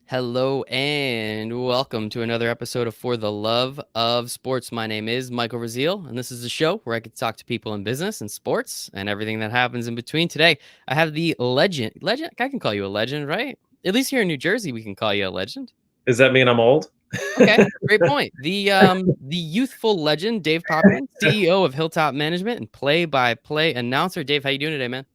Hello and welcome to another episode of For the Love of Sports. My name is Michael Rasile, and this is a show where I get to talk to people in business and sports and everything that happens in between. Today, I have the legend. I can call you a legend, right? At least here in New Jersey, we can call you a legend. Does that mean I'm old? Okay, great point. The youthful legend, Dave Popkin, CEO of Hilltop Management and play-by-play announcer. Dave, how you doing today, man?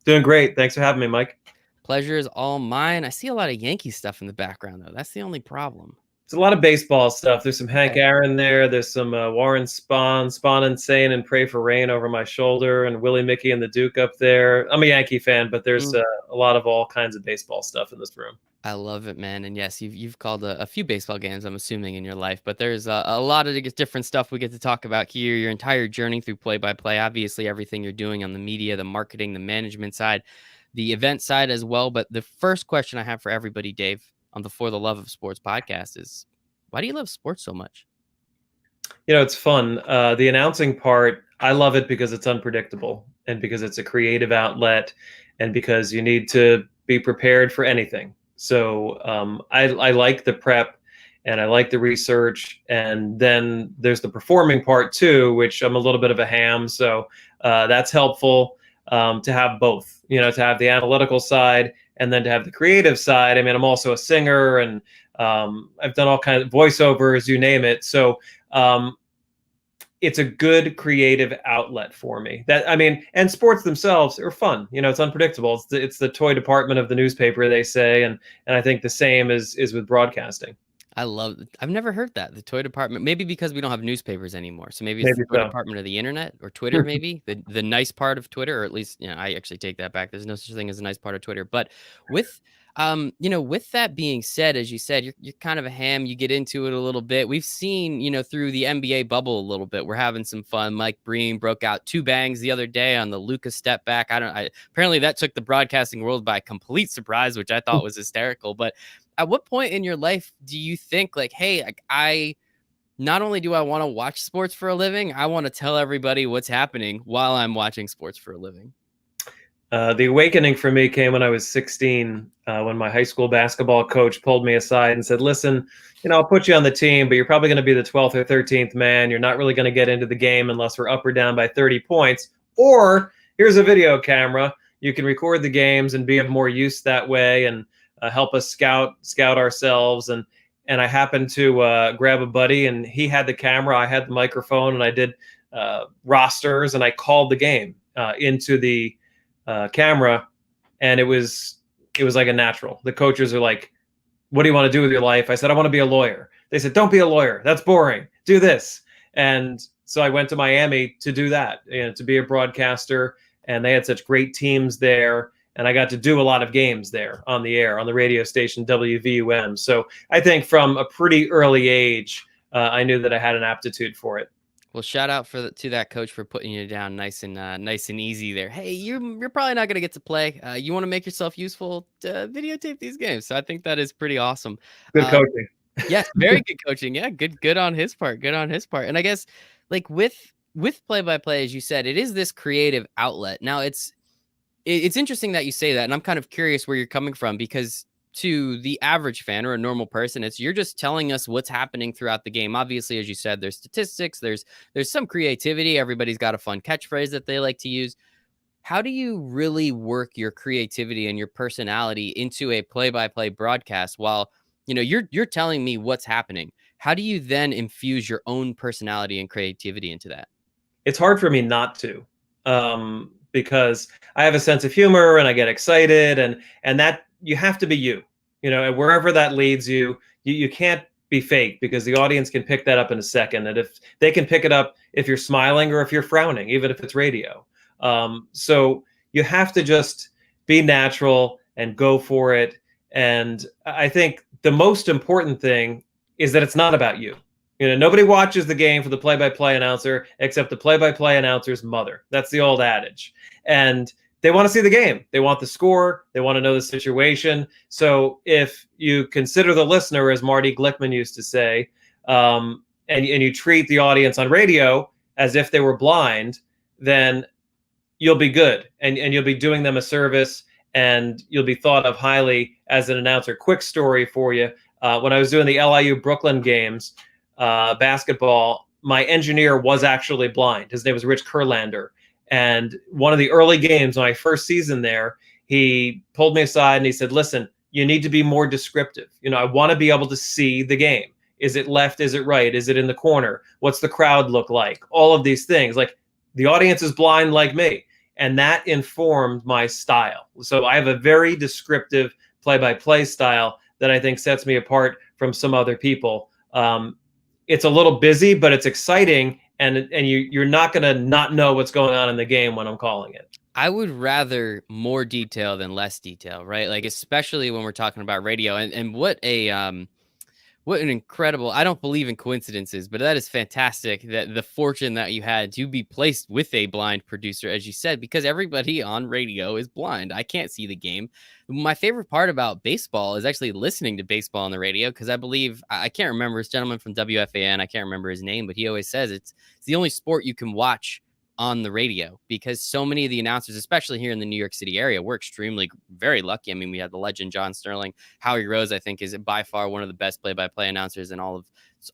Doing great. Thanks for having me, Mike. Pleasure is all mine. I see a lot of Yankee stuff in the background, though. That's the only problem. It's a lot of baseball stuff. There's some Hank Okay. Aaron there. There's some Warren Spahn Insane and Pray for Rain over my shoulder, and Willie Mickey and the Duke up there. I'm a Yankee fan, but there's a lot of all kinds of baseball stuff in this room. I love it, man. And yes, you've called a few baseball games, I'm assuming, in your life, but there's a lot of different stuff we get to talk about here. Your entire journey through play-by-play, obviously everything you're doing on the media, the marketing, the management side, the event side as well. But the first question I have for everybody, Dave, on the For the Love of Sports podcast is, why do you love sports so much? You know, it's fun. The announcing part, I love it because it's unpredictable and because it's a creative outlet and because you need to be prepared for anything. So I like the prep and I like the research. And then there's the performing part too, which I'm a little bit of a ham. So that's helpful to have both, you know, to have the analytical side and then to have the creative side. I mean, I'm also a singer and I've done all kinds of voiceovers, you name it. So it's a good creative outlet for me. And sports themselves are fun. You know, it's unpredictable. It's the toy department of the newspaper, they say, and I think the same is with broadcasting. I've never heard that, the toy department. Maybe because we don't have newspapers anymore. So maybe it's the toy department of the internet or Twitter, maybe the nice part of Twitter, or at least, I actually take that back. There's no such thing as a nice part of Twitter. But with, with that being said, as you said, you're kind of a ham. You get into it a little bit. We've seen, through the NBA bubble a little bit. We're having some fun. Mike Breen broke out 2 bangs the other day on the Luka step back. Apparently that took the broadcasting world by complete surprise, which I thought was hysterical. But at what point in your life do you think like, hey, I not only do I want to watch sports for a living, I want to tell everybody what's happening while I'm watching sports for a living? The awakening for me came when I was 16, when my high school basketball coach pulled me aside and said, listen, I'll put you on the team, but you're probably going to be the 12th or 13th man. You're not really going to get into the game unless we're up or down by 30 points. Or here's a video camera. You can record the games and be of more use that way and help us scout ourselves. And I happened to grab a buddy, and he had the camera, I had the microphone, and I did rosters, and I called the game into the camera, and it was like a natural. The coaches are like, what do you want to do with your life? I said, I want to be a lawyer. They said, don't be a lawyer. That's boring. Do this. And so I went to Miami to do that, to be a broadcaster. And they had such great teams there. And I got to do a lot of games there on the air, on the radio station WVUM. So I think from a pretty early age, I knew that I had an aptitude for it. Well, shout out to that coach for putting you down nice and easy there. Hey, you're probably not gonna get to play. You want to make yourself useful? Videotape these games. So I think that is pretty awesome. Good coaching. Yes, very good coaching. Yeah, good on his part. Good on his part. And I guess like with play-by-play, as you said, it is this creative outlet. Now it's interesting that you say that, and I'm kind of curious where you're coming from, because to the average fan or a normal person, you're just telling us what's happening throughout the game. Obviously, as you said, there's statistics, there's some creativity. Everybody's got a fun catchphrase that they like to use. How do you really work your creativity and your personality into a play-by-play broadcast while, you're telling me what's happening? How do you then infuse your own personality and creativity into that? It's hard for me not to, because I have a sense of humor and I get excited, and that you have to be you, and wherever that leads you, you can't be fake, because the audience can pick that up in a second. And if they can pick it up if you're smiling or if you're frowning, even if it's radio. So you have to just be natural and go for it. And I think the most important thing is that it's not about you. Nobody watches the game for the play-by-play announcer except the play-by-play announcer's mother. That's the old adage. And they want to see the game. They want the score. They want to know the situation. So if you consider the listener, as Marty Glickman used to say, and you treat the audience on radio as if they were blind, then you'll be good, and you'll be doing them a service, and you'll be thought of highly as an announcer. Quick story for you. When I was doing the LIU Brooklyn games, basketball, my engineer was actually blind. His name was Rich Kurlander. And one of the early games, my first season there, he pulled me aside and he said, listen, you need to be more descriptive. I want to be able to see the game. Is it left? Is it right? Is it in the corner? What's the crowd look like? All of these things. Like, the audience is blind like me. And that informed my style. So I have a very descriptive play-by-play style that I think sets me apart from some other people. It's a little busy, but it's exciting. And you're not going to not know what's going on in the game when I'm calling it. I would rather more detail than less detail, right? Like, especially when we're talking about radio, and what an incredible, I don't believe in coincidences, but that is fantastic, that the fortune that you had to be placed with a blind producer, as you said, because everybody on radio is blind. I can't see the game. My favorite part about baseball is actually listening to baseball on the radio, because I can't remember, this gentleman from WFAN, I can't remember his name, but he always says it's the only sport you can watch on the radio, because so many of the announcers, especially here in the New York City area, we're very lucky. I mean, we had the legend John Sterling. Howie Rose, I think, is by far one of the best play-by-play announcers in all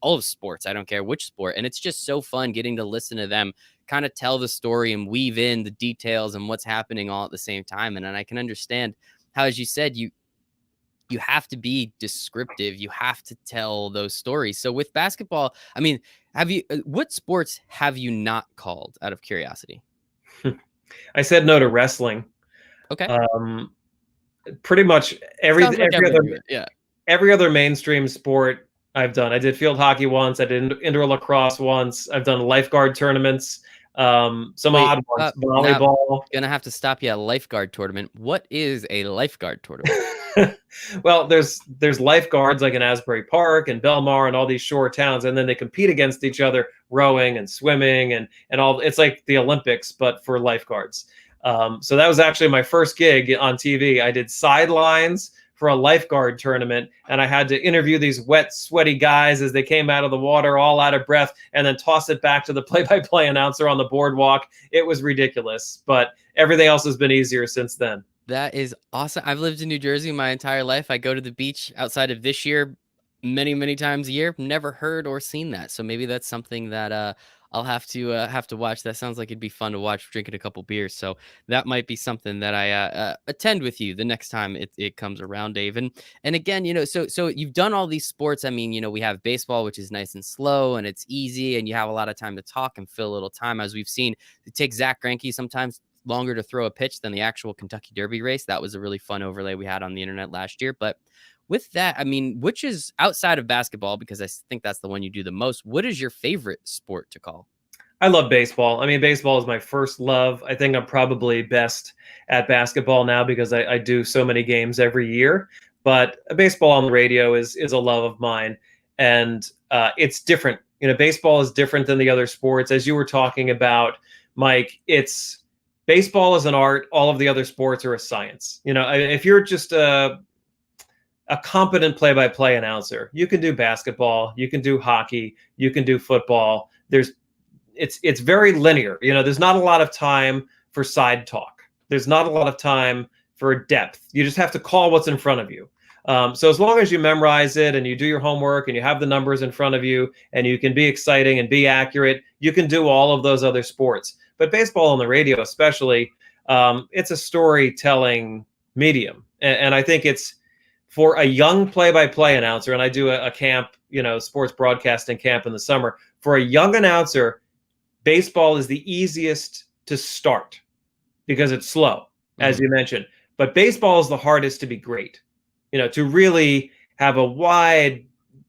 of sports. I don't care which sport. And it's just so fun getting to listen to them kind of tell the story and weave in the details and what's happening all at the same time. And I can understand how, as you said, you have to be descriptive. You have to tell those stories. So with basketball, I mean, what sports have you not called, out of curiosity? I said no to wrestling. Okay. Pretty much every other mainstream sport I've done. I did field hockey once. I did indoor lacrosse once. I've done lifeguard tournaments. Odd ones. Volleyball. Gonna have to stop you at a lifeguard tournament. What is a lifeguard tournament? Well, there's lifeguards like in Asbury Park and Belmar and all these shore towns, and then they compete against each other, rowing and swimming and all. It's like the Olympics, but for lifeguards. So that was actually my first gig on TV. I did sidelines for a lifeguard tournament, and I had to interview these wet, sweaty guys as they came out of the water, all out of breath, and then toss it back to the play-by-play announcer on the boardwalk. It was ridiculous, but everything else has been easier since then. That is awesome. I've lived in New Jersey my entire life. I go to the beach outside of this year many, many times a year. Never heard or seen that. So maybe that's something that I'll have to watch. That sounds like it'd be fun to watch drinking a couple beers. So that might be something that I attend with you the next time it comes around, Dave. And again, so you've done all these sports. I mean, we have baseball, which is nice and slow and it's easy, and you have a lot of time to talk and fill a little time. As we've seen, it takes Zach Greinke sometimes longer to throw a pitch than the actual Kentucky Derby race. That was a really fun overlay we had on the internet last year. But with that, I mean, which is outside of basketball, because I think that's the one you do the most, what is your favorite sport to call? I love baseball. I mean, baseball is my first love. I think I'm probably best at basketball now because I do so many games every year. But baseball on the radio is a love of mine. And it's different. Baseball is different than the other sports. As you were talking about, Mike, baseball is an art. All of the other sports are a science. If you're just a competent play-by-play announcer, you can do basketball, you can do hockey, you can do football. It's very linear. There's not a lot of time for side talk. There's not a lot of time for depth. You just have to call what's in front of you. So as long as you memorize it and you do your homework and you have the numbers in front of you and you can be exciting and be accurate, you can do all of those other sports. But baseball on the radio, especially, it's a storytelling medium. And I think it's for a young play-by-play announcer, and I do a camp, sports broadcasting camp in the summer. For a young announcer, baseball is the easiest to start because it's slow, as you mentioned. But baseball is the hardest to be great, to really have a wide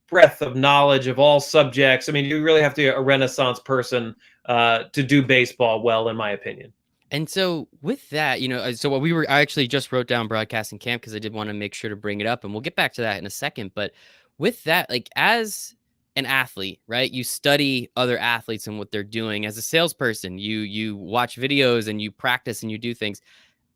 breadth of knowledge of all subjects. I mean, you really have to be a Renaissance person to do baseball well, in my opinion. And so with that, so what I actually just wrote down broadcasting camp because I did want to make sure to bring it up, and we'll get back to that in a second. But with that, like, as an athlete, right, you study other athletes and what they're doing. As a salesperson, you watch videos and you practice and you do things.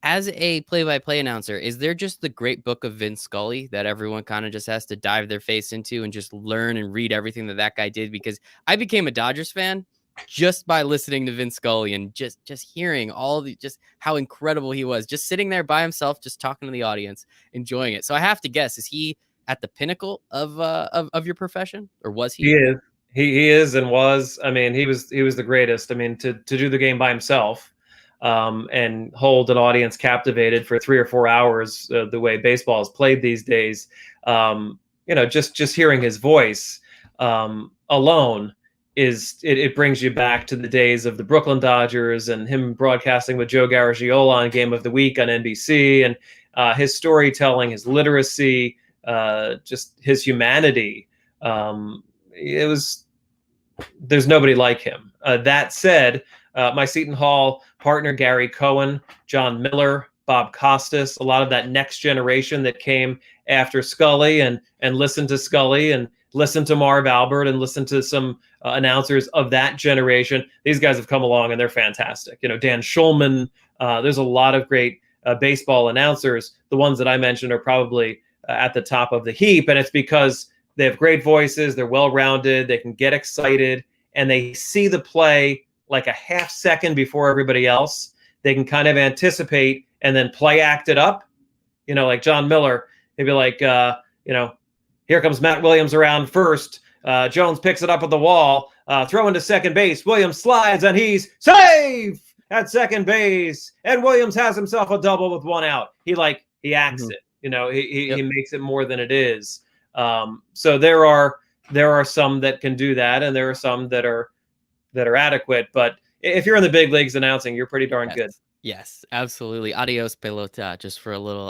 As a play-by-play announcer, is there just the great book of Vince Scully that everyone kind of just has to dive their face into and just learn and read everything that guy did? Because I became a Dodgers fan just by listening to Vince Scully and just hearing all the just how incredible he was, just sitting there by himself, just talking to the audience, enjoying it. So I have to guess, is he at the pinnacle of your profession, or was He he? is. He is and was. I mean, he was the greatest. I mean, to do the game by himself, and hold an audience captivated for 3 or 4 hours, the way baseball is played these days. Just hearing his voice alone it brings you back to the days of the Brooklyn Dodgers and him broadcasting with Joe Garagiola on Game of the Week on NBC, and his storytelling, his literacy, just his humanity. It was There's nobody like him. That said, my Seton Hall partner, Gary Cohen, John Miller, Bob Costas, a lot of that next generation that came after Scully and listened to Scully and listened to Marv Albert and listened to some announcers of that generation. These guys have come along and they're fantastic. Dan Schulman, there's a lot of great baseball announcers. The ones that I mentioned are probably at the top of the heap, and it's because they have great voices, they're well-rounded, they can get excited, and they see the play like a half second before everybody else. They can kind of anticipate and then play act it up. Like John Miller, he'd be like, here comes Matt Williams around first. Jones picks it up at the wall, throw into second base. Williams slides, and he's safe at second base. And Williams has himself a double with one out. He acts it. He makes it more than it is. So there are some that can do that, and there are some that are adequate. But if you're in the big leagues announcing, you're pretty darn good. Yes, absolutely. Adios, pelota, just for a little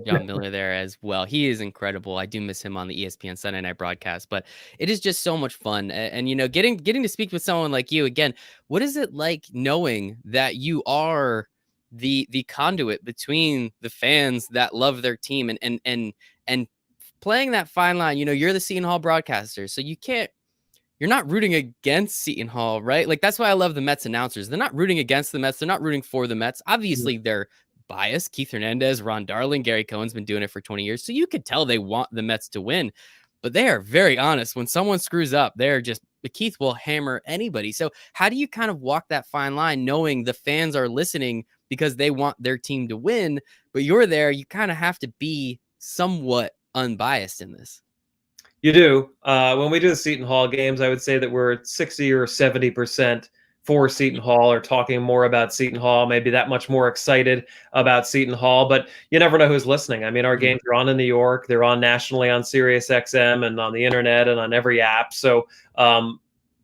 John Miller there as well. He is incredible. I do miss him on the ESPN Sunday night broadcast, but it is just so much fun. And getting to speak with someone like you again, what is it like knowing that you are the conduit between the fans that love their team and playing that fine line? You're the Seton Hall broadcaster, so you're not rooting against Seton Hall, right? Like, that's why I love the Mets announcers. They're not rooting against the Mets. They're not rooting for the Mets. Obviously, they're biased. Keith Hernandez, Ron Darling, Gary Cohen's been doing it for 20 years. So you could tell they want the Mets to win. But they are very honest. When someone screws up, Keith will hammer anybody. So how do you kind of walk that fine line knowing the fans are listening because they want their team to win, but you're there, you kind of have to be somewhat unbiased in this? You do. When we do the Seton Hall games, I would say that we're 60 or 70% for Seton Hall, or talking more about Seton Hall, maybe that much more excited about Seton Hall. But you never know who's listening. I mean, our games are on in New York. They're on nationally on Sirius XM and on the internet and on every app. So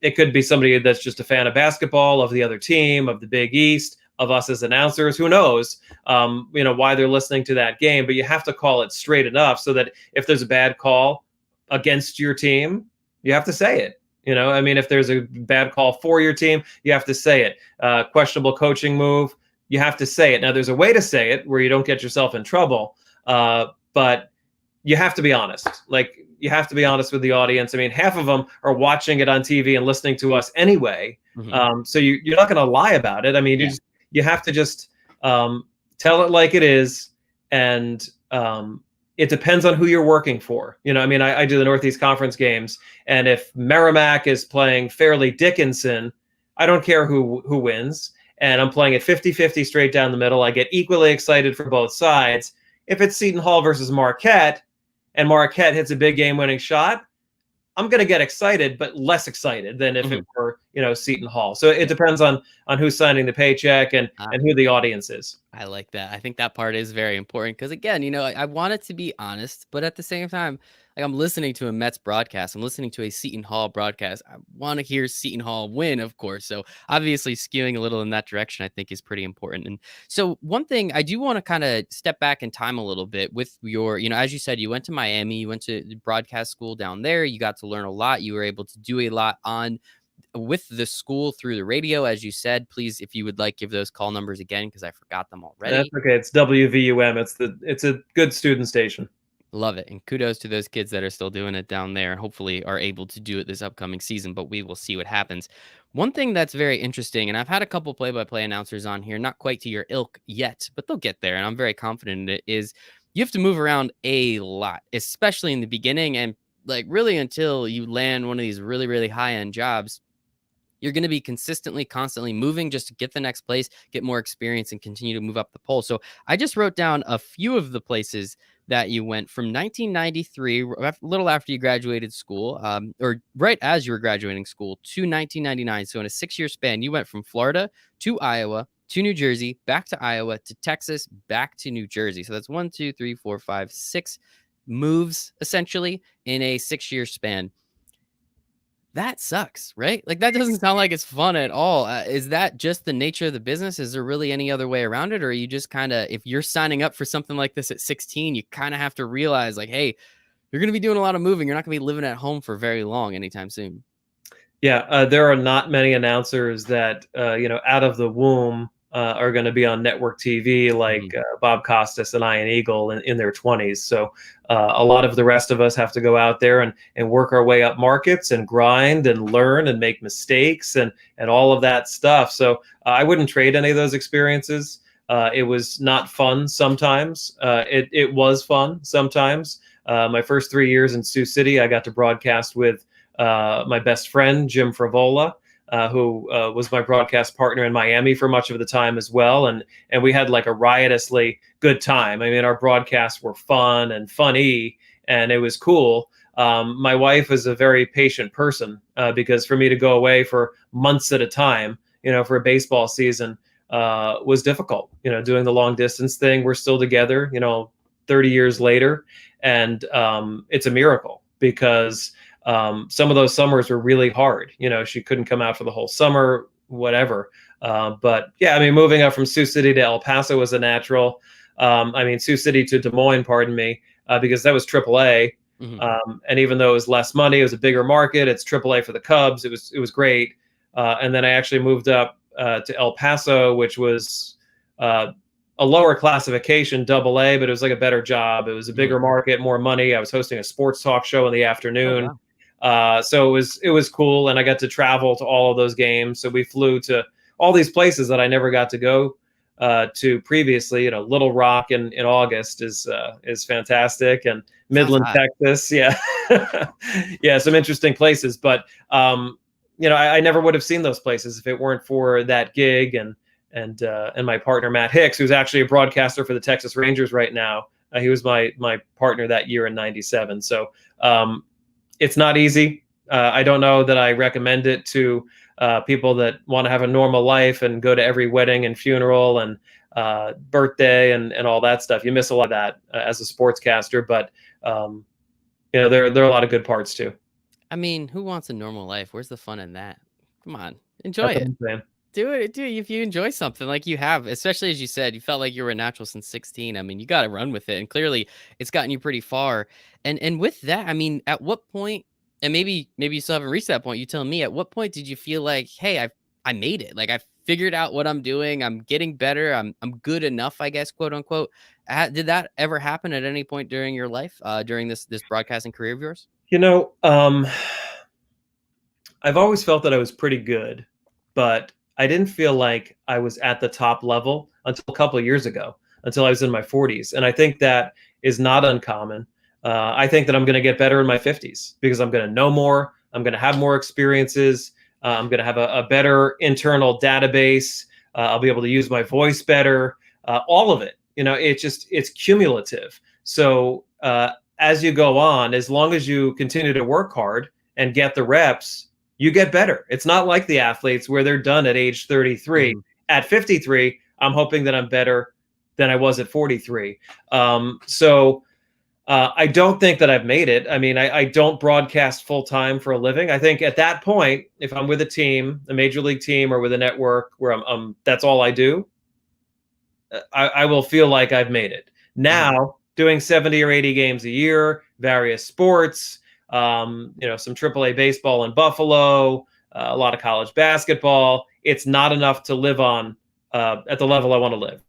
it could be somebody that's just a fan of basketball, of the other team, of the Big East, of us as announcers. Who knows, why they're listening to that game. But you have to call it straight enough so that if there's a bad call against your team, you have to say it. If there's a bad call for your team, you have to say it. Questionable coaching move, you have to say it. Now, there's a way to say it where you don't get yourself in trouble, but you have to be honest. You have to be honest with the audience. I mean, half of them are watching it on TV and listening to us anyway. So you're not going to lie about it. I mean, you have to just tell it like it is, and it depends on who you're working for. I do the Northeast Conference games, and if Merrimack is playing Fairleigh Dickinson, I don't care who wins, and I'm playing it 50-50 straight down the middle. I get equally excited for both sides. If it's Seton Hall versus Marquette, and Marquette hits a big game-winning shot, I'm going to get excited, but less excited than if it were, Seton Hall. So it depends on who's signing the paycheck and who the audience is. I like that. I think that part is very important because, again, I want it to be honest, but at the same time, like, I'm listening to a Mets broadcast, I'm listening to a Seton Hall broadcast. I want to hear Seton Hall win, of course. So obviously skewing a little in that direction, I think, is pretty important. And so one thing I do want to kind of step back in time a little bit with your, as you said, you went to Miami, you went to broadcast school down there. You got to learn a lot. You were able to do a lot with the school through the radio, as you said. Please, if you would like, give those call numbers again, because I forgot them already. That's okay. It's WVUM. It's a good student station. Love it. And kudos to those kids that are still doing it down there and hopefully are able to do it this upcoming season, but we will see what happens. One thing that's very interesting, and I've had a couple play-by-play announcers on here, not quite to your ilk yet, but they'll get there, and I'm very confident in it, is you have to move around a lot, especially in the beginning and really until you land one of these really, really high-end jobs. You're going to be consistently, constantly moving just to get the next place, get more experience, and continue to move up the pole. So I just wrote down a few of the places that you went from 1993, a little after you graduated school, or right as you were graduating school, to 1999. So in a 6-year span, you went from Florida to Iowa to New Jersey, back to Iowa to Texas, back to New Jersey. So that's 1, 2, 3, 4, 5, 6 moves essentially in a 6-year span. That sucks, right? Like, that doesn't sound like it's fun at all. Is that just the nature of the business? Is there really any other way around it? Or are you just kind of, if you're signing up for something like this at 16, you kind of have to realize, like, hey, you're going to be doing a lot of moving. You're not going to be living at home for very long anytime soon. Yeah, there are not many announcers that out of the womb are going to be on network TV like Bob Costas and Ian Eagle in their 20s. So a lot of the rest of us have to go out there and work our way up markets and grind and learn and make mistakes and all of that stuff. So I wouldn't trade any of those experiences. It was not fun sometimes. It was fun sometimes. My first 3 years in Sioux City, I got to broadcast with my best friend, Jim Fravola, who was my broadcast partner in Miami for much of the time as well. And we had like a riotously good time. I mean, our broadcasts were fun and funny, and it was cool. My wife is a very patient person because for me to go away for months at a time, for a baseball season was difficult. Doing the long distance thing, we're still together, 30 years later. And it's a miracle because some of those summers were really hard. She couldn't come out for the whole summer, whatever. But yeah, I mean, moving up from Sioux City to El Paso was a natural. Sioux City to Des Moines, pardon me, because that was AAA. And even though it was less money, it was a bigger market. It's AAA for the Cubs. It was great. And then I actually moved up to El Paso, which was a lower classification, AA, but it was like a better job. It was a bigger market, more money. I was hosting a sports talk show in the afternoon. Oh, wow. So it was cool, and I got to travel to all of those games. So we flew to all these places that I never got to go to previously. Little Rock in August is fantastic, and Midland, Texas, yeah, yeah, some interesting places. But I never would have seen those places if it weren't for that gig and my partner Matt Hicks, who's actually a broadcaster for the Texas Rangers right now. He was my partner that year in '97. So it's not easy. I don't know that I recommend it to people that want to have a normal life and go to every wedding and funeral and birthday and all that stuff. You miss a lot of that as a sportscaster, but there are a lot of good parts too. I mean, who wants a normal life? Where's the fun in that? Come on, enjoy it. Do it. If you enjoy something like you have, especially as you said, you felt like you were a natural since 16. I mean, you got to run with it. And clearly it's gotten you pretty far. And with that, I mean, at what point, and maybe you still haven't reached that point, you tell me, at what point did you feel like, hey, I made it. Like, I figured out what I'm doing. I'm getting better. I'm good enough, I guess, quote unquote. Did that ever happen at any point during your life, during this broadcasting career of yours? I've always felt that I was pretty good, but I didn't feel like I was at the top level until a couple of years ago, until I was in my 40s. And I think that is not uncommon. I think that I'm going to get better in my 50s because I'm going to know more. I'm going to have more experiences. I'm going to have a better internal database. I'll be able to use my voice better. All of it, it's cumulative. So as you go on, as long as you continue to work hard and get the reps, you get better. It's not like the athletes where they're done at age 33. At 53, I'm hoping that I'm better than I was at 43. So I don't think that I've made it. I mean, I don't broadcast full time for a living. I think at that point, if I'm with a team, a major league team, or with a network where I'm that's all I do, I will feel like I've made it. Now, doing 70 or 80 games a year, various sports, some AAA baseball in Buffalo, a lot of college basketball. It's not enough to live on at the level I want to live.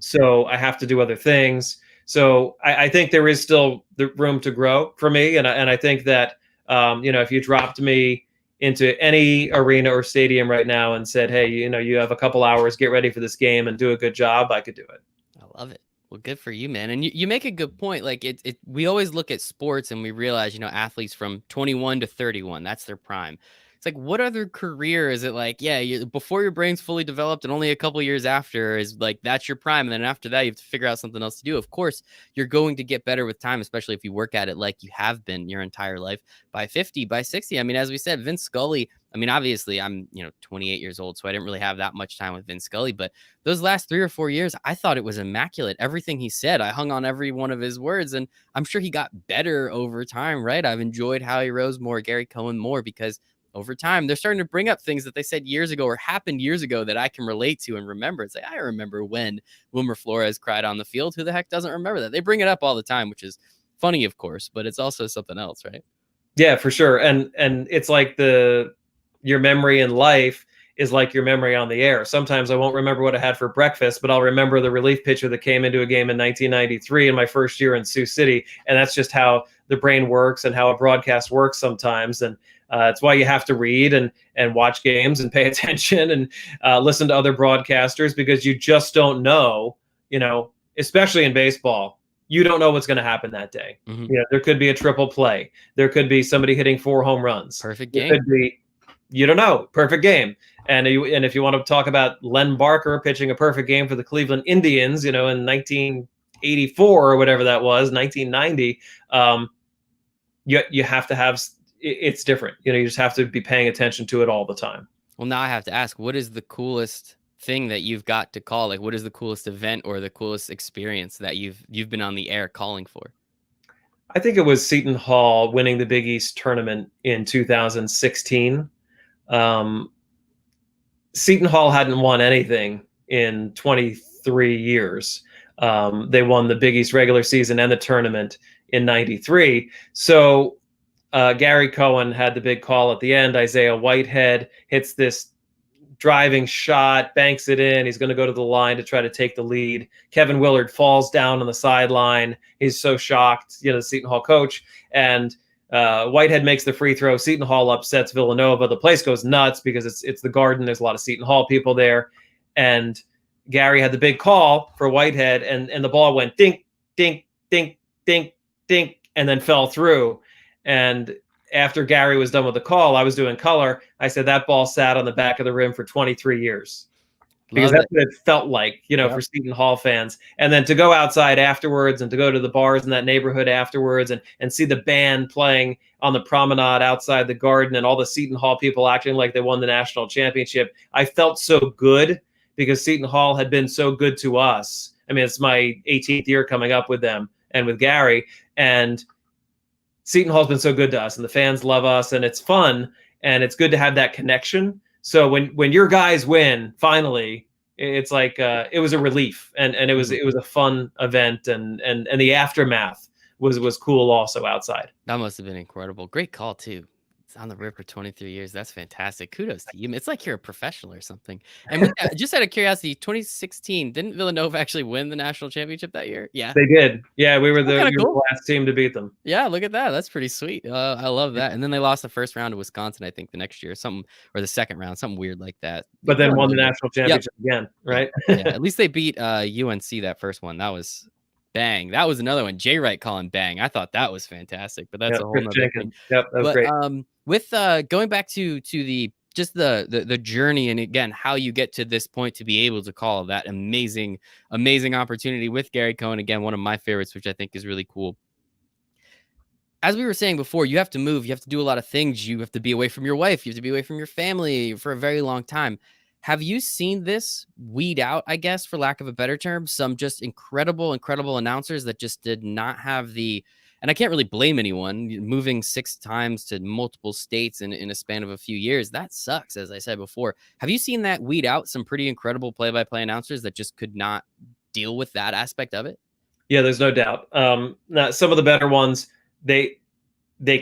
So I have to do other things. So I think there is still the room to grow for me. And I think that, if you dropped me into any arena or stadium right now and said, hey, you have a couple hours, get ready for this game and do a good job, I could do it. I love it. Well, good for you, man. And you make a good point. Like we always look at sports and we realize, athletes from 21 to 31, that's their prime. It's it's like, what other career is it like? Yeah, before your brain's fully developed and only a couple years after is like, that's your prime. And then after that, you have to figure out something else to do. Of course, you're going to get better with time, especially if you work at it like you have been your entire life. By 50, by 60, I mean, as we said, Vince Scully, I mean, obviously I'm, 28 years old, so I didn't really have that much time with Vince Scully, but those last 3 or 4 years, I thought it was immaculate. Everything he said, I hung on every one of his words, and I'm sure he got better over time, right? I've enjoyed Howie Rose more, Gary Cohen more, because over time, they're starting to bring up things that they said years ago or happened years ago that I can relate to and remember. It's like, I remember when Wilmer Flores cried on the field. Who the heck doesn't remember that? They bring it up all the time, which is funny, of course, but it's also something else, right? Yeah, for sure. And it's like your memory in life is like your memory on the air. Sometimes I won't remember what I had for breakfast, but I'll remember the relief pitcher that came into a game in 1993 in my first year in Sioux City. And that's just how the brain works and how a broadcast works sometimes. And it's why you have to read and watch games and pay attention and listen to other broadcasters, because you just don't know, especially in baseball, you don't know what's going to happen that day. Mm-hmm. There could be a triple play. There could be somebody hitting 4 home runs. Perfect game. There could be, you don't know, perfect game. And if you want to talk about Len Barker pitching a perfect game for the Cleveland Indians, in 1984 or whatever that was, 1990, you have to have, it's different. You just have to be paying attention to it all the time. Well, now I have to ask, what is the coolest thing that you've got to call? Like, what is the coolest event or the coolest experience that you've been on the air calling for? I think it was Seton Hall winning the Big East tournament in 2016. Seton Hall hadn't won anything in 23 years. They won the Big East regular season and the tournament in 93. So Gary Cohen had the big call at the end. Isaiah Whitehead hits this driving shot, banks it in. He's going to go to the line to try to take the lead. Kevin Willard falls down on the sideline. He's so shocked, the Seton Hall coach. And Whitehead makes the free throw. Seton Hall upsets Villanova. The place goes nuts because it's the Garden. There's a lot of Seton Hall people there. And Gary had the big call for Whitehead, and the ball went dink, dink, dink, dink, dink, and then fell through. And after Gary was done with the call, I was doing color. I said that ball sat on the back of the rim for 23 years. Because that's what it felt like, for Seton Hall fans. And then to go outside afterwards and to go to the bars in that neighborhood afterwards and see the band playing on the promenade outside the Garden and all the Seton Hall people acting like they won the national championship. I felt so good because Seton Hall had been so good to us. I mean, it's my 18th year coming up with them and with Gary. And Seton Hall's been so good to us, and the fans love us, and it's fun, and it's good to have that connection. So when your guys win, finally, it's like it was a relief, and it was a fun event, and the aftermath was cool also outside. That must have been incredible. Great call too. It's on the rip for 23 years. That's fantastic. Kudos to you. It's like you're a professional or something. And with that, just out of curiosity, 2016, didn't Villanova actually win the national championship that year? Yeah, they did. Yeah, we were the last team to beat them. Yeah, look at that. That's pretty sweet. I love that. And then they lost the first round to Wisconsin, I think, the next year, or the second round, something weird like that. But then won the national championship again, right? Yeah, at least they beat UNC that first one. That was bang. That was another one. Jay Wright calling bang. I thought that was fantastic, but that's a whole nother thing. Yep, that was great. With going back to the journey, and again, how you get to this point to be able to call that amazing opportunity with Gary Cohen, again, one of my favorites, which I think is really cool. As we were saying before, you have to move, you have to do a lot of things. You have to be away from your wife. You have to be away from your family for a very long time. Have you seen this weed out, I guess, for lack of a better term, some just incredible announcers that just did not have and I can't really blame anyone, moving 6 times to multiple states in a span of a few years. That sucks, as I said before. Have you seen that weed out some pretty incredible play-by-play announcers that just could not deal with that aspect of it? Yeah, there's no doubt. Now, some of the better ones, they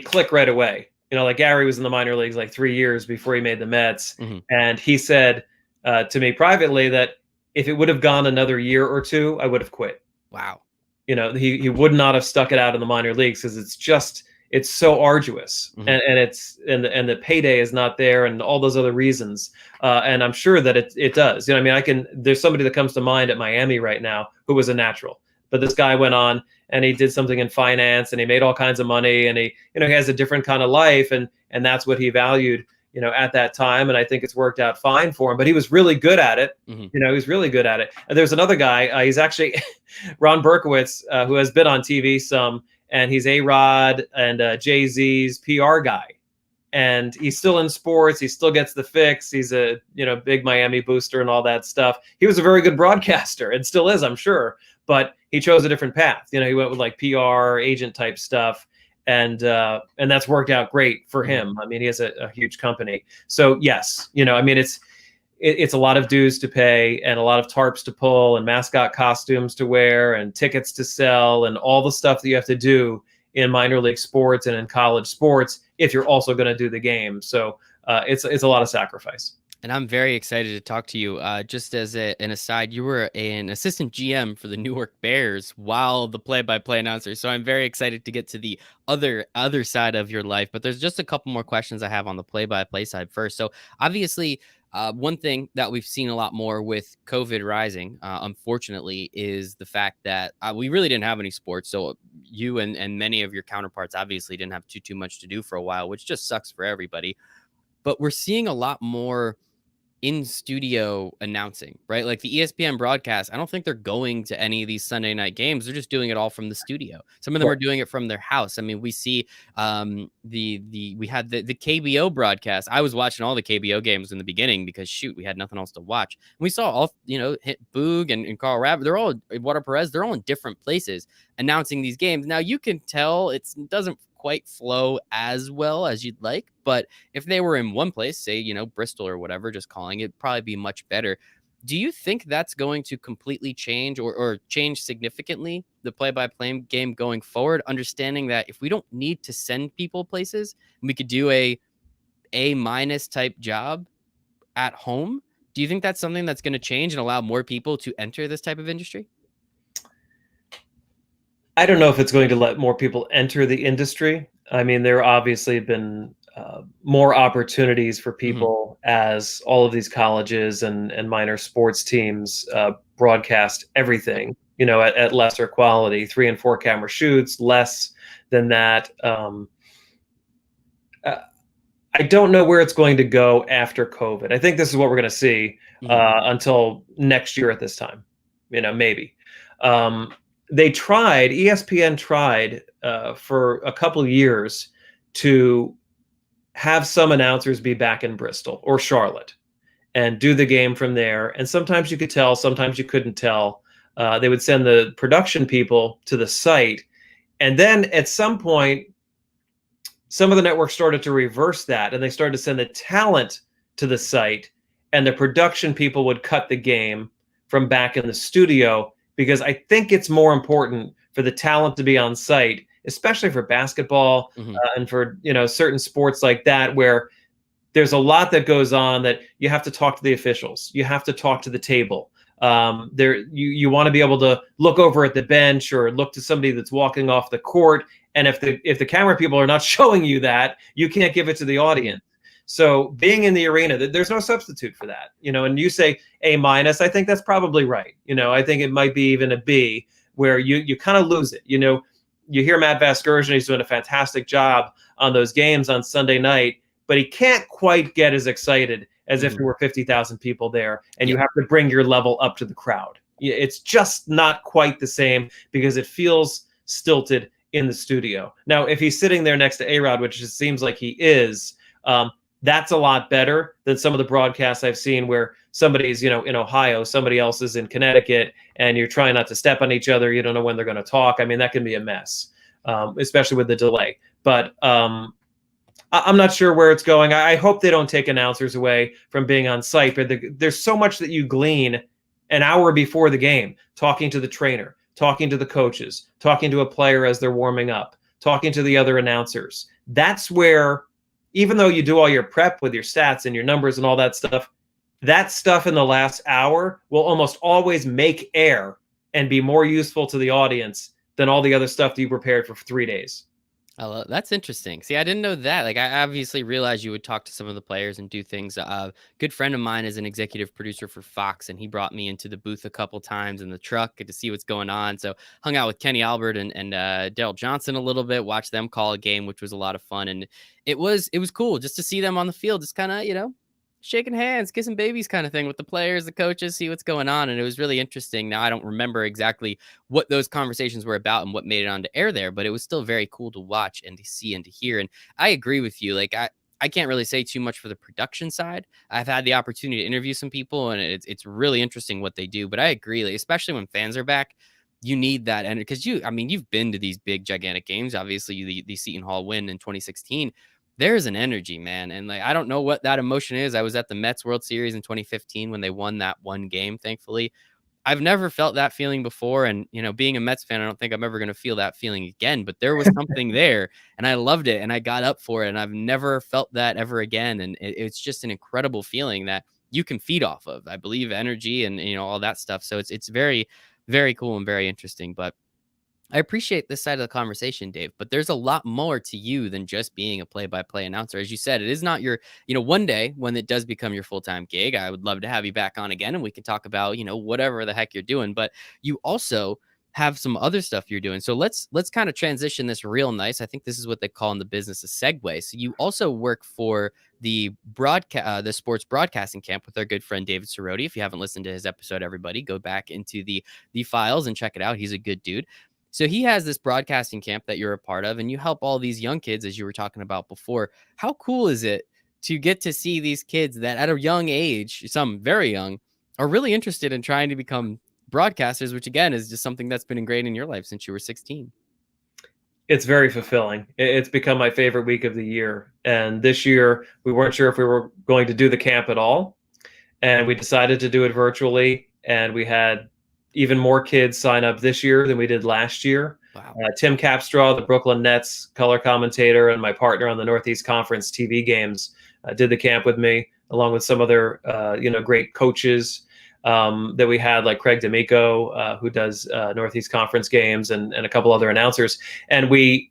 click right away. Like Gary was in the minor leagues like 3 years before he made the Mets. Mm-hmm. And he said to me privately that if it would have gone another year or two, I would have quit. Wow. He would not have stuck it out in the minor leagues because it's so arduous. Mm-hmm. and the payday is not there and all those other reasons. And I'm sure that it does. There's somebody that comes to mind at Miami right now who was a natural, but this guy went on and he did something in finance and he made all kinds of money and he has a different kind of life and that's what he valued. at that time, and I think it's worked out fine for him. But he was really good at it. Mhm. He was really good at it. And there's another guy. He's actually Ron Berkowitz, who has been on TV some, and he's A-Rod and Jay-Z's PR guy. And he's still in sports. He still gets the fix. He's a big Miami booster and all that stuff. He was a very good broadcaster and still is, I'm sure. But he chose a different path. He went with like PR agent type stuff. And that's worked out great for him. I mean, he has a huge company. So yes, it's a lot of dues to pay and a lot of tarps to pull and mascot costumes to wear and tickets to sell and all the stuff that you have to do in minor league sports and in college sports if you're also going to do the game. So it's a lot of sacrifice. And I'm very excited to talk to you. Just as an aside, you were an assistant GM for the Newark Bears while the play-by-play announcer. So I'm very excited to get to the other side of your life. But there's just a couple more questions I have on the play-by-play side first. So obviously, one thing that we've seen a lot more with COVID rising, unfortunately, is the fact that we really didn't have any sports. So you and many of your counterparts obviously didn't have too much to do for a while, which just sucks for everybody. But we're seeing a lot more in studio announcing, right? Like the ESPN broadcast, I don't think they're going to any of these Sunday night games. They're just doing it all from the studio. Some of them are doing it from their house. I mean, we see we had the KBO broadcast. I was watching all the KBO games in the beginning because shoot, we had nothing else to watch. And we saw all, hit Boog and Carl Rabbit. They're all Water Perez. They're all in different places announcing these games. Now you can tell it doesn't quite flow as well as you'd like, but if they were in one place, say, Bristol or whatever, just calling it, probably be much better. Do you think that's going to completely change or change significantly the play-by-play game going forward, understanding that if we don't need to send people places, we could do A- type job at home? Do you think that's something that's going to change and allow more people to enter this type of industry? I don't know if it's going to let more people enter the industry. I mean, there obviously been more opportunities for people as all of these colleges and minor sports teams broadcast everything, at lesser quality, 3 and 4 camera shoots, less than that. I don't know where it's going to go after COVID. I think this is what we're going to see until next year at this time, maybe. ESPN tried for a couple of years to have some announcers be back in Bristol or Charlotte and do the game from there. And sometimes you could tell, sometimes you couldn't tell. They would send the production people to the site. And then at some point, some of the networks started to reverse that, and they started to send the talent to the site, and the production people would cut the game from back in the studio, because I think it's more important for the talent to be on site, especially for basketball and for certain sports like that, where there's a lot that goes on that you have to talk to the officials, you have to talk to the table. You want to be able to look over at the bench or look to somebody that's walking off the court, and if the camera people are not showing you that, you can't give it to the audience. So being in the arena, there's no substitute for that, and you say A-, I think that's probably right. I think it might be even a B, where you kind of lose it. You hear Matt Vasgersian, he's doing a fantastic job on those games on Sunday night, but he can't quite get as excited as if there were 50,000 people there, and you have to bring your level up to the crowd. It's just not quite the same because it feels stilted in the studio. Now, if he's sitting there next to A-Rod, which it seems like he is, that's a lot better than some of the broadcasts I've seen where somebody's, in Ohio, somebody else is in Connecticut, and you're trying not to step on each other. You don't know when they're going to talk. I mean, that can be a mess, especially with the delay. But I'm not sure where it's going. I hope they don't take announcers away from being on site, but there's so much that you glean an hour before the game, talking to the trainer, talking to the coaches, talking to a player as they're warming up, talking to the other announcers. That's where, even though you do all your prep with your stats and your numbers and all that stuff in the last hour will almost always make air and be more useful to the audience than all the other stuff that you prepared for 3 days. That's interesting. See, I didn't know that. Like, I obviously realized you would talk to some of the players and do things. Good friend of mine is an executive producer for Fox, and he brought me into the booth a couple times in the truck to see what's going on. So, hung out with Kenny Albert and Daryl Johnson a little bit, watched them call a game, which was a lot of fun, and it was cool just to see them on the field, just kind of shaking hands, kissing babies, kind of thing with the players, the coaches, see what's going on, and it was really interesting. Now I don't remember exactly what those conversations were about and what made it onto air there, but it was still very cool to watch and to see and to hear. And I agree with you. Like I can't really say too much for the production side. I've had the opportunity to interview some people, and it's really interesting what they do. But I agree, like, especially when fans are back, you need that. And because you've been to these big, gigantic games. Obviously, the Seton Hall win in 2016. There's an energy, man. And like, I don't know what that emotion is. I was at the Mets World Series in 2015 when they won that one game, thankfully. I've never felt that feeling before. And, being a Mets fan, I don't think I'm ever going to feel that feeling again, but there was something there and I loved it and I got up for it. And I've never felt that ever again. And it's just an incredible feeling that you can feed off of, I believe, energy and, all that stuff. So it's very, very cool and very interesting. But I appreciate this side of the conversation, Dave, but there's a lot more to you than just being a play-by-play announcer. As you said, it is not your, one day when it does become your full-time gig, I would love to have you back on again and we can talk about, whatever the heck you're doing, but you also have some other stuff you're doing. So let's kind of transition this real nice. I think this is what they call in the business a segue. So you also work for the sports broadcasting camp with our good friend David Cerroti. If you haven't listened to his episode, everybody go back into the files and check it out. He's a good dude. So he has this broadcasting camp that you're a part of, and you help all these young kids, as you were talking about before. How cool is it to get to see these kids that at a young age, some very young, are really interested in trying to become broadcasters, which again is just something that's been ingrained in your life since you were 16. It's very fulfilling. It's become my favorite week of the year. And this year, we weren't sure if we were going to do the camp at all. And we decided to do it virtually. And we had even more kids sign up this year than we did last year. Wow. Tim Capstraw, the Brooklyn Nets color commentator and my partner on the Northeast Conference TV games, did the camp with me, along with some other great coaches that we had, like Craig D'Amico, who does Northeast Conference games, and a couple other announcers. And we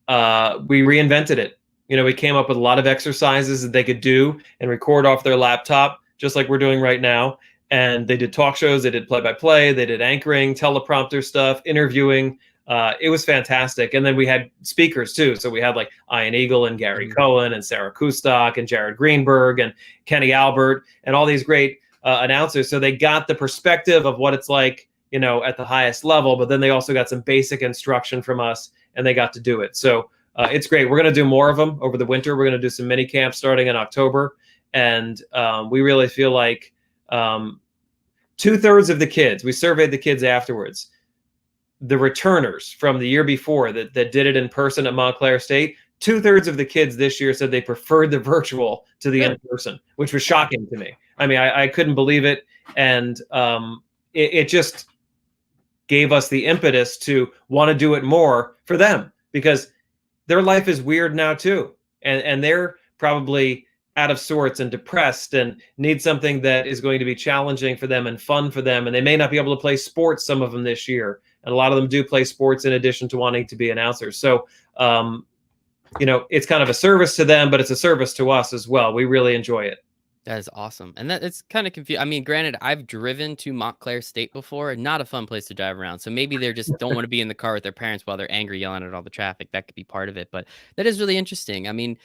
reinvented it. We came up with a lot of exercises that they could do and record off their laptop, just like we're doing right now. And they did talk shows, they did play-by-play, they did anchoring, teleprompter stuff, interviewing. It was fantastic. And then we had speakers too. So we had like Ian Eagle and Gary Cohen and Sarah Kustok and Jared Greenberg and Kenny Albert and all these great announcers. So they got the perspective of what it's like, at the highest level, but then they also got some basic instruction from us and they got to do it. So it's great. We're going to do more of them over the winter. We're going to do some mini camps starting in October. And we really feel like 2/3 of the kids, we surveyed the kids afterwards, the returners from the year before that did it in person at Montclair State, 2/3 of the kids this year said they preferred the virtual to the in-person, which was shocking to me. I mean, I couldn't believe it. And it just gave us the impetus to want to do it more for them, because their life is weird now too. And they're probably out of sorts and depressed and need something that is going to be challenging for them and fun for them. And they may not be able to play sports, some of them this year. And a lot of them do play sports in addition to wanting to be announcers. So, it's kind of a service to them, but it's a service to us as well. We really enjoy it. That is awesome. And that it's kind of confusing. I mean, granted, I've driven to Montclair State before. Not a fun place to drive around. So maybe they just don't want to be in the car with their parents while they're angry, yelling at all the traffic. That could be part of it. But that is really interesting. I mean,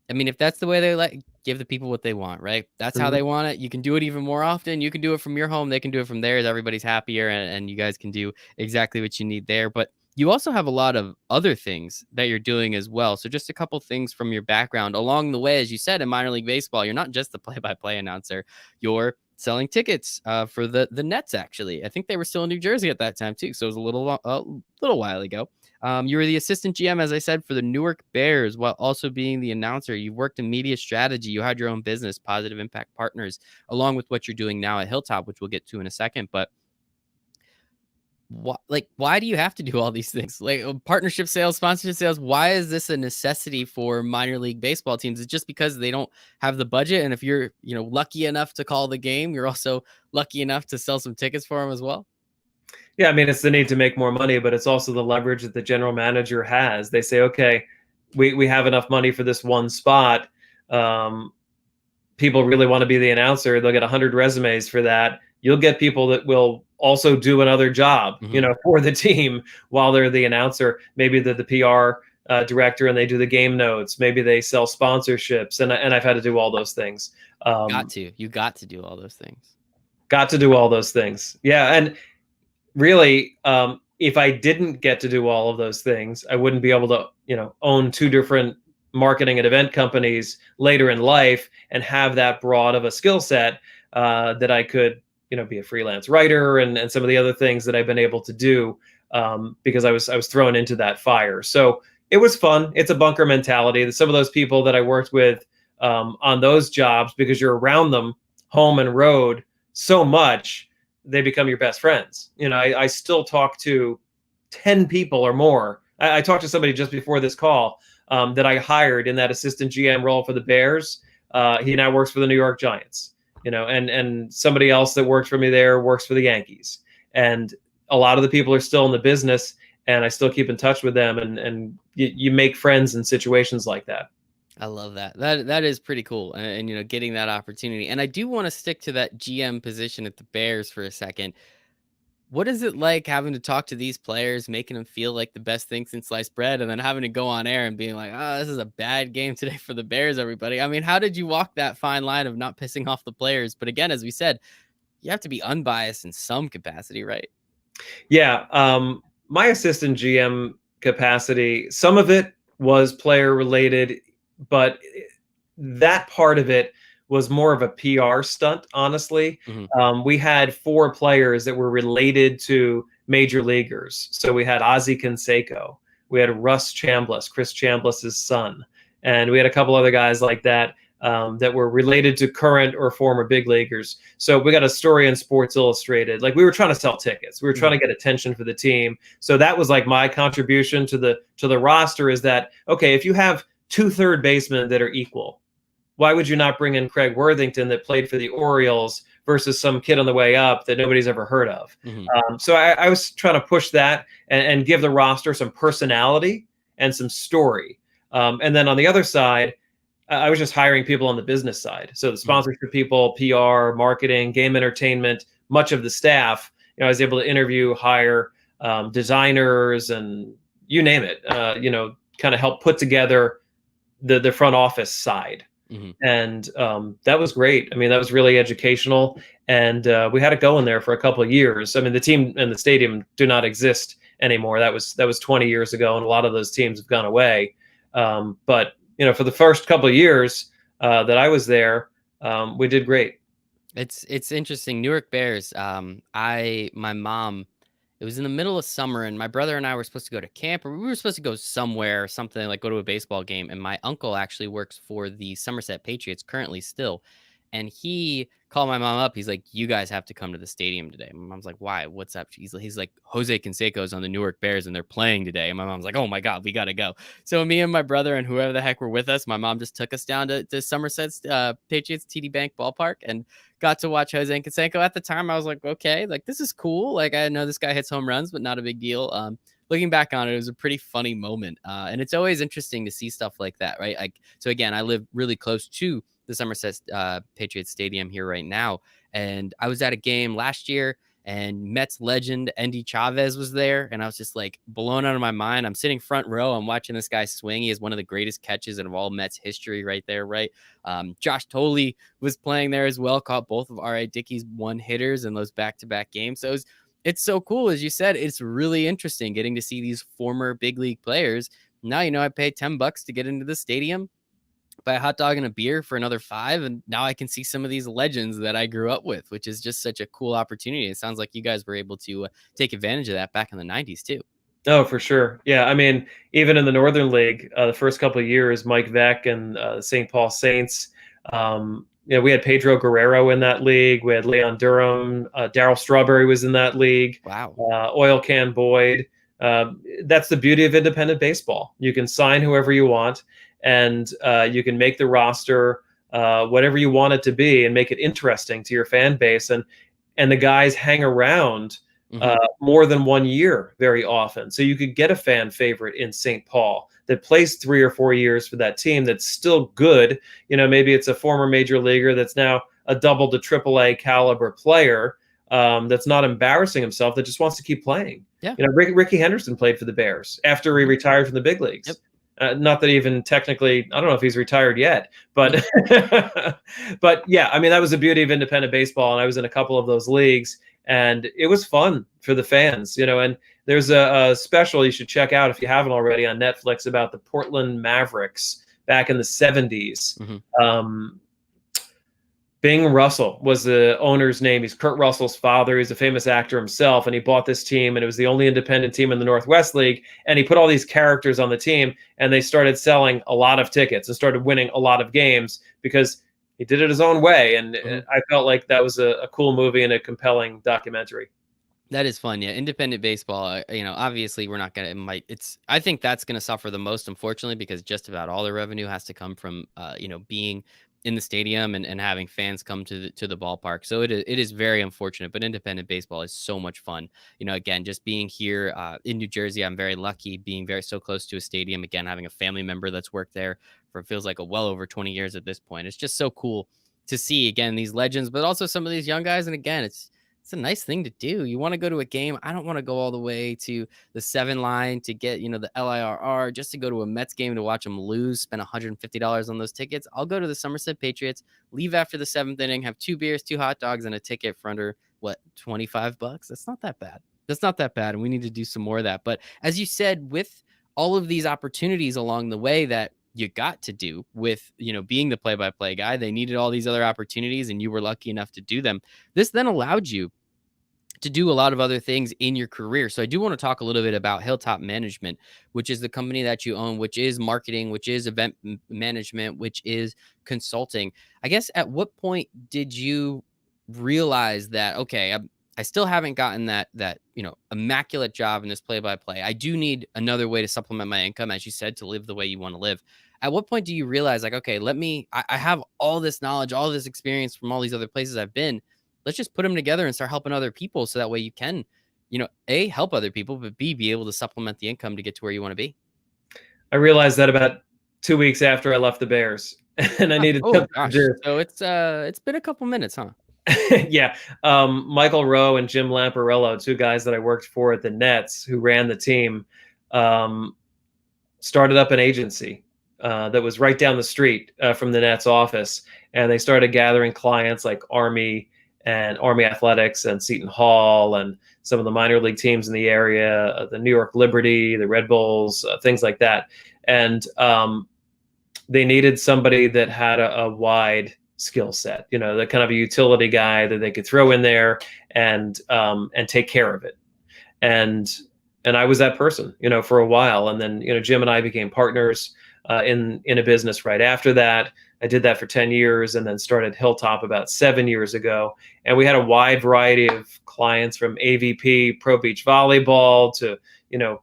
if that's the way they like, give the people what they want, right? That's how they want it. You can do it even more often. You can do it from your home. They can do it from theirs. Everybody's happier, and you guys can do exactly what you need there. But you also have a lot of other things that you're doing as well. So just a couple things from your background along the way. As you said, in minor league baseball, you're not just the play-by-play announcer. You're selling tickets for the Nets, actually. I think they were still in New Jersey at that time, too. So it was a little while ago. You were the assistant GM, as I said, for the Newark Bears, while also being the announcer. You've worked in media strategy. You had your own business, Positive Impact Partners, along with what you're doing now at Hilltop, which we'll get to in a second. But why do you have to do all these things? Like partnership sales, sponsorship sales? Why is this a necessity for minor league baseball teams? It's just because they don't have the budget. And if you're, lucky enough to call the game, you're also lucky enough to sell some tickets for them as well. Yeah, I mean, it's the need to make more money, but it's also the leverage that the general manager has. They say, okay, we have enough money for this one spot. Um, People really want to be the announcer. They'll get 100 resumes for that. You'll get people that will also do another job, for the team while they're the announcer. Maybe they're the PR director and they do the game notes. Maybe they sell sponsorships, and I've had to do all those things. You got to do all those things. Got to do all those things. Yeah, and really, if I didn't get to do all of those things, I wouldn't be able to, own two different marketing and event companies later in life and have that broad of a skill set that I could, be a freelance writer and some of the other things that I've been able to do because I was thrown into that fire. So it was fun. It's a bunker mentality. Some of those people that I worked with on those jobs, because you're around them home and road so much, they become your best friends. I still talk to 10 people or more. I talked to somebody just before this call that I hired in that assistant GM role for the Bears. He now works for the New York Giants, and somebody else that worked for me there works for the Yankees. And a lot of the people are still in the business, and I still keep in touch with them. And you make friends in situations like that. I love that. That is pretty cool. And getting that opportunity. And I do want to stick to that GM position at the Bears for a second. What is it like having to talk to these players, making them feel like the best thing since sliced bread, and then having to go on air and being like, "Oh, this is a bad game today for the Bears, everybody." I mean, how did you walk that fine line of not pissing off the players? But again, as we said, you have to be unbiased in some capacity, right? Yeah. My assistant GM capacity, some of it was player related, but that part of it was more of a PR stunt, honestly. We had 4 players that were related to major leaguers. So we had Ozzie Canseco, we had Russ Chambliss, Chris Chambliss's son, and we had a couple other guys like that that were related to current or former big leaguers. So we got a story in Sports Illustrated. Like, we were trying to sell tickets. We were trying to get attention for the team. So that was like my contribution to the roster, is that, okay, if you have 2 third basemen that are equal, why would you not bring in Craig Worthington that played for the Orioles versus some kid on the way up that nobody's ever heard of? So I was trying to push that and give the roster some personality and some story. And then on the other side, I was just hiring people on the business side. So the sponsorship people, PR, marketing, game entertainment, much of the staff, I was able to interview, hire designers, and you name it, kind of help put together the front office side. And that was great. I mean, that was really educational, and we had it going there for a couple of years. I mean, the team and the stadium do not exist anymore. That was 20 years ago, and a lot of those teams have gone away. But for the first couple of years that I was there, we did great. It's interesting. Newark Bears. My mom. It was in the middle of summer, and my brother and I were supposed to go to camp, or we were supposed to go somewhere, something like go to a baseball game. And my uncle actually works for the Somerset Patriots currently still. And he called my mom up. He's like, "You guys have to come to the stadium today." My mom's like, "Why? What's up?" He's like, "Jose Canseco's on the Newark Bears and they're playing today." And my mom's like, "Oh my God, we got to go." So me and my brother and whoever the heck were with us, my mom just took us down to Somerset's Patriots TD Bank Ballpark and got to watch Jose Canseco. At the time, I was like, okay, like, this is cool. Like, I know this guy hits home runs, but not a big deal. Looking back on it, it was a pretty funny moment. And it's always interesting to see stuff like that, right? Like, so again, I live really close to the Somerset Patriots Stadium here right now. And I was at a game last year, and Mets legend Endy Chavez was there, and I was just like blown out of my mind. I'm sitting front row. I'm watching this guy swing. He has one of the greatest catches in all Mets history right there, right? Josh Tolley was playing there as well, caught both of R.A. Dickey's one-hitters in those back-to-back games. So it's so cool. As you said, it's really interesting getting to see these former big league players. Now, I paid $10 to get into the stadium, buy a hot dog and a beer for another $5. And now I can see some of these legends that I grew up with, which is just such a cool opportunity. It sounds like you guys were able to take advantage of that back in the 90s too. Oh, for sure. Yeah. I mean, even in the Northern League, the first couple of years, Mike Veck and St. Paul Saints, we had Pedro Guerrero in that league. We had Leon Durham. Darryl Strawberry was in that league. Wow. Oil Can Boyd. That's the beauty of independent baseball. You can sign whoever you want, and you can make the roster whatever you want it to be and make it interesting to your fan base. And the guys hang around more than 1 year very often. So you could get a fan favorite in St. Paul that plays 3 or 4 years for that team that's still good. Maybe it's a former major leaguer that's now a double to triple A caliber player, that's not embarrassing himself, that just wants to keep playing. Yeah. Ricky Henderson played for the Bears after he retired from the big leagues. Yep. Not that even technically, I don't know if he's retired yet, but but yeah, I mean, that was the beauty of independent baseball. And I was in a couple of those leagues, and it was fun for the fans, and there's a special you should check out if you haven't already on Netflix about the Portland Mavericks back in the 70s. Bing Russell was the owner's name. He's Kurt Russell's father. He's a famous actor himself, and he bought this team, and it was the only independent team in the Northwest League, and he put all these characters on the team, and they started selling a lot of tickets and started winning a lot of games because he did it his own way, and I felt like that was a cool movie and a compelling documentary. That is fun. Yeah. Independent baseball, obviously we're not going to, I think that's going to suffer the most, unfortunately, because just about all the revenue has to come from, being in the stadium and having fans come to the ballpark. So it is very unfortunate, but independent baseball is so much fun. Again, just being here in New Jersey, I'm very lucky being so close to a stadium. Again, having a family member that's worked there for feels like well over 20 years at this point. It's just so cool to see, again, these legends, but also some of these young guys. And again, it's a nice thing to do. You want to go to a game. I don't want to go all the way to the 7 line to get, the LIRR just to go to a Mets game to watch them lose, spend $150 on those tickets. I'll go to the Somerset Patriots, leave after the 7th inning, have 2 beers, 2 hot dogs, and a ticket for under, $25? That's not that bad. That's not that bad. And we need to do some more of that. But as you said, with all of these opportunities along the way that you got to do with, being the play-by-play guy, they needed all these other opportunities and you were lucky enough to do them. This then allowed you to do a lot of other things in your career. So I do want to talk a little bit about Hilltop Management, which is the company that you own, which is marketing, which is event management, which is consulting. I guess at what point did you realize that, okay, I still haven't gotten that immaculate job in this play-by-play. I do need another way to supplement my income, as you said, to live the way you want to live. At what point do you realize, like, okay, I have all this knowledge, all this experience from all these other places I've been. Let's just put them together and start helping other people. So that way you can, A, help other people, but B, be able to supplement the income to get to where you want to be. I realized that about 2 weeks after I left the Bears, and I needed to do. So it's been a couple minutes, huh? Yeah. Michael Rowe and Jim Lamparello, 2 guys that I worked for at the Nets who ran the team, started up an agency that was right down the street from the Nets office. And they started gathering clients like Army and Army Athletics and Seton Hall and some of the minor league teams in the area, the New York Liberty, the Red Bulls, things like that. And they needed somebody that had a wide skill set, the kind of a utility guy that they could throw in there and take care of it. And I was that person, for a while. And then, Jim and I became partners in a business right after that. I did that for 10 years and then started Hilltop about 7 years ago. And we had a wide variety of clients from AVP, pro beach volleyball to,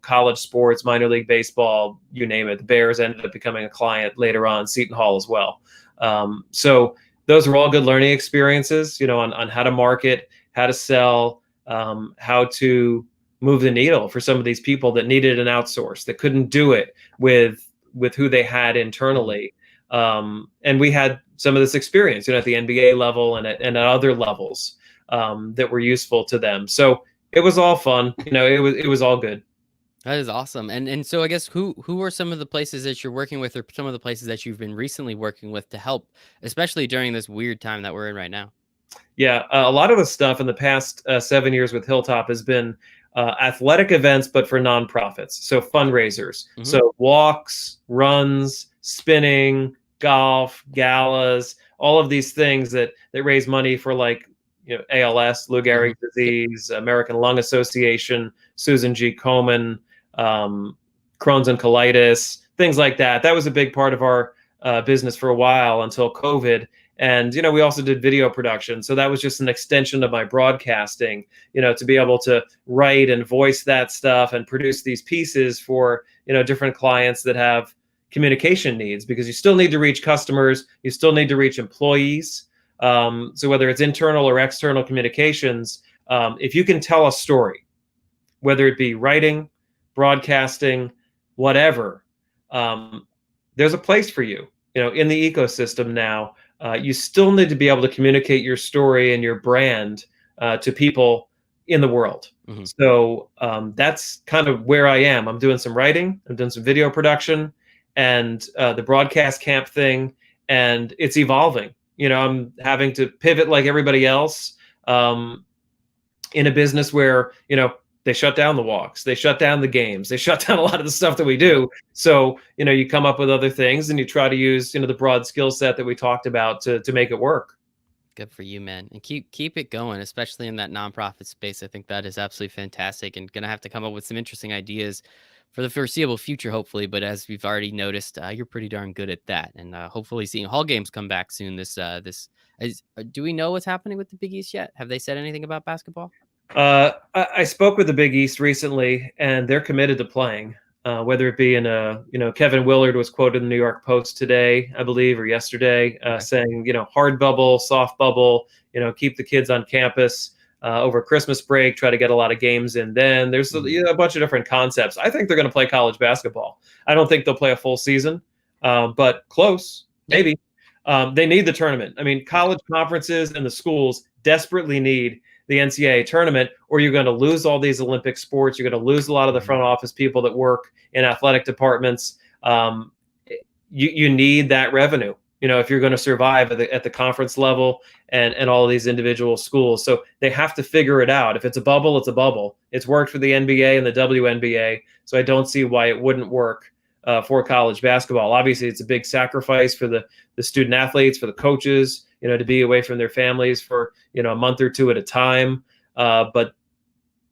college sports, minor league baseball, you name it. The Bears ended up becoming a client later on, Seton Hall as well. So those were all good learning experiences, on how to market, how to sell, how to move the needle for some of these people that needed an outsource, that couldn't do it with who they had internally. And we had some of this experience, at the NBA level and at other levels that were useful to them. So it was all fun. It was all good. That is awesome. And so I guess who are some of the places that you're working with, or some of the places that you've been recently working with to help, especially during this weird time that we're in right now? Yeah, a lot of the stuff in the past 7 years with Hilltop has been athletic events, but for nonprofits. So fundraisers. Mm-hmm. So walks, runs, spinning, golf, galas, all of these things that raise money for, like, ALS, Lou Gehrig's disease, American Lung Association, Susan G. Komen, Crohn's and colitis, things like that. That was a big part of our business for a while until COVID. And, we also did video production. So that was just an extension of my broadcasting, to be able to write and voice that stuff and produce these pieces for, different clients that have communication needs, because you still need to reach customers. You still need to reach employees. So whether it's internal or external communications, if you can tell a story, whether it be writing, broadcasting, whatever, there's a place for you, in the ecosystem now. You still need to be able to communicate your story and your brand to people in the world. Mm-hmm. So that's kind of where I am. I'm doing some writing, I'm doing some video production, and the broadcast camp thing, and it's evolving. I'm having to pivot like everybody else, in a business where, they shut down the walks, they shut down the games, they shut down a lot of the stuff that we do. So, you come up with other things and you try to use, the broad skill set that we talked about to make it work. Good for you, man. And keep it going, especially in that nonprofit space. I think that is absolutely fantastic, and gonna have to come up with some interesting ideas for the foreseeable future, hopefully. But as we've already noticed, you're pretty darn good at that, and hopefully seeing Hall games come back soon. Do we know what's happening with the Big East yet? Have they said anything about basketball? I spoke with the Big East recently, and they're committed to playing. Whether it be in Kevin Willard was quoted in the New York Post today, I believe, or yesterday, saying, hard bubble, soft bubble, keep the kids on campus over Christmas break, try to get a lot of games in. Then there's a bunch of different concepts. I think they're going to play college basketball. I don't think they'll play a full season, but close, maybe. They need the tournament. I mean, college conferences and the schools desperately need the NCAA tournament, or you're going to lose all these Olympic sports. You're going to lose a lot of the front office people that work in athletic departments. You need that revenue, if you're going to survive at the conference level and all of these individual schools. So they have to figure it out. If it's a bubble, it's a bubble. It's worked for the NBA and the WNBA, so I don't see why it wouldn't work for college basketball. Obviously, it's a big sacrifice for the student athletes, for the coaches, to be away from their families for, a month or two at a time. But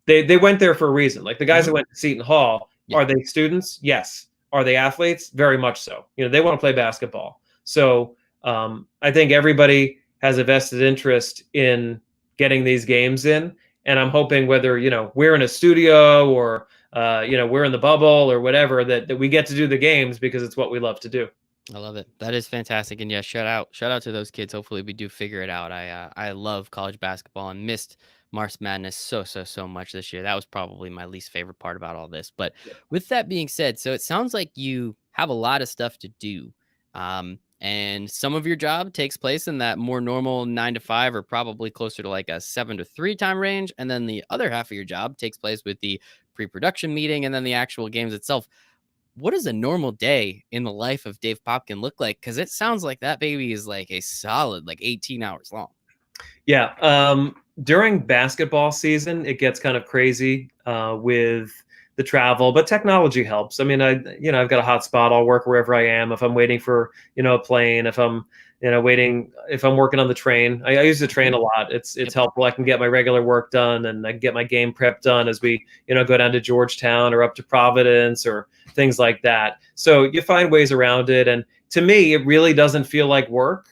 they went there for a reason. Like the guys that went to Seton Hall, are they students? Yes. Are they athletes? Very much so. They want to play basketball. So I think everybody has a vested interest in getting these games in. And I'm hoping whether, we're in a studio or, we're in the bubble or whatever, that we get to do the games because it's what we love to do. I love it. That is fantastic. And yeah, shout out to those kids. Hopefully we do figure it out. I love college basketball and missed March Madness so much this year. That was probably my least favorite part about all this. But with that being said, so it sounds like you have a lot of stuff to do. And some of your job takes place in that more normal 9 to 5 or probably closer to like a 7 to 3 time range. And then the other half of your job takes place with the pre-production meeting and then the actual games itself. What does a normal day in the life of Dave Popkin look like? Because it sounds like that baby is like a solid, like 18 hours long. Yeah. During basketball season, it gets kind of crazy with the travel, but technology helps. I mean, I've got a hotspot. I'll work wherever I am. If I'm waiting for, a plane, if I'm, if I'm working on the train, I use the train a lot. It's helpful. I can get my regular work done and I can get my game prep done as we, go down to Georgetown or up to Providence or things like that. So you find ways around it. And to me, it really doesn't feel like work,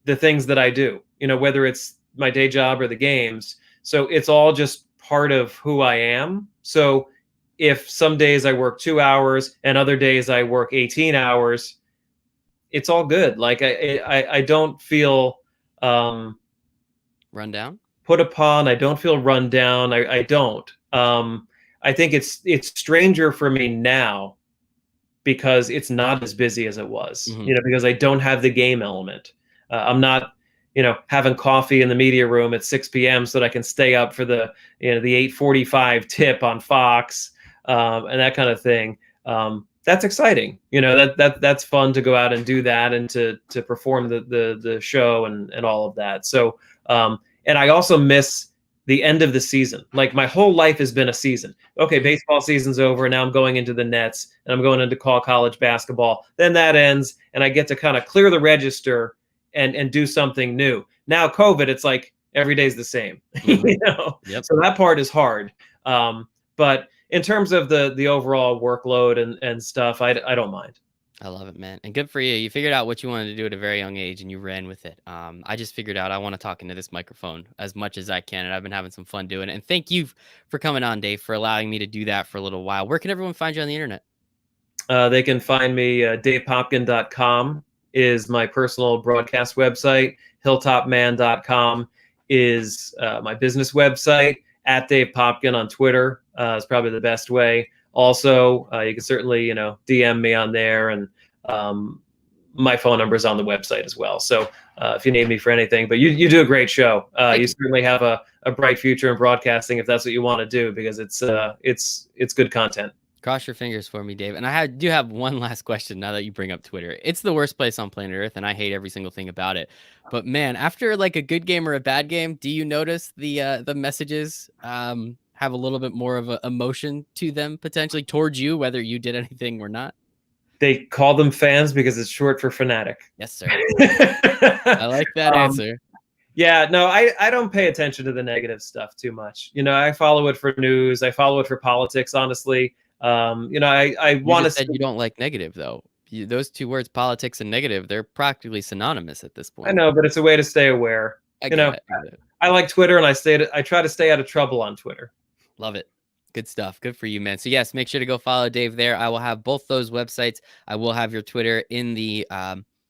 the things that I do, whether it's my day job or the games. So it's all just part of who I am. So if some days I work 2 hours and other days I work 18 hours, it's all good. Like I don't feel run down, put upon. I don't feel run down. I don't. I think it's stranger for me now because it's not as busy as it was, because I don't have the game element. I'm not, having coffee in the media room at 6 p.m. so that I can stay up for the 8:45 tip on Fox and that kind of thing. That's exciting. That's fun to go out and do that and to perform the show and all of that. So, and I also miss the end of the season. Like my whole life has been a season. Okay, baseball season's over. And now I'm going into the Nets and I'm going into college basketball. Then that ends and I get to kind of clear the register and do something new. Now COVID, it's like every day's the same. Yep. So that part is hard. But in terms of the overall workload and stuff, I don't mind. I love it, man. And good for you. You figured out what you wanted to do at a very young age and you ran with it. I just figured out I want to talk into this microphone as much as I can. And I've been having some fun doing it. And thank you for coming on, Dave, for allowing me to do that for a little while. Where can everyone find you on the internet? They can find me, davepopkin.com is my personal broadcast website. Hilltopman.com is my business website, at Dave Popkin on Twitter is probably the best way. Also, you can certainly, DM me on there, and my phone number is on the website as well. So if you need me for anything, but you do a great show. You certainly have a bright future in broadcasting if that's what you want to do, because it's good content. Cross your fingers for me, Dave. And I do have one last question now that you bring up Twitter. It's the worst place on planet Earth, and I hate every single thing about it. But man, after like a good game or a bad game, do you notice the messages have a little bit more of an emotion to them potentially towards you, whether you did anything or not? They call them fans because it's short for fanatic. Yes, sir. I like that answer. Yeah, no, I don't pay attention to the negative stuff too much. I follow it for news. I follow it for politics, honestly. I want to say you don't like negative, though. Those two words, politics and negative, they're practically synonymous at this point. I know, but it's a way to stay aware. I like Twitter, and I try to stay out of trouble on Twitter. Love it. Good stuff. Good for you, man. So yes, make sure to go follow Dave there. I will have both those websites. I will have your Twitter in the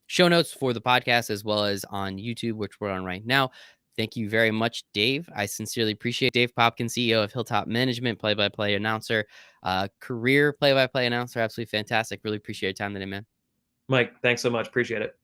show notes for the podcast, as well as on YouTube, which we're on right now. Thank you very much, Dave. I sincerely appreciate Dave Popkin, CEO of Hilltop Management, play-by-play announcer, career play-by-play announcer. Absolutely fantastic. Really appreciate your time today, man. Mike, thanks so much. Appreciate it.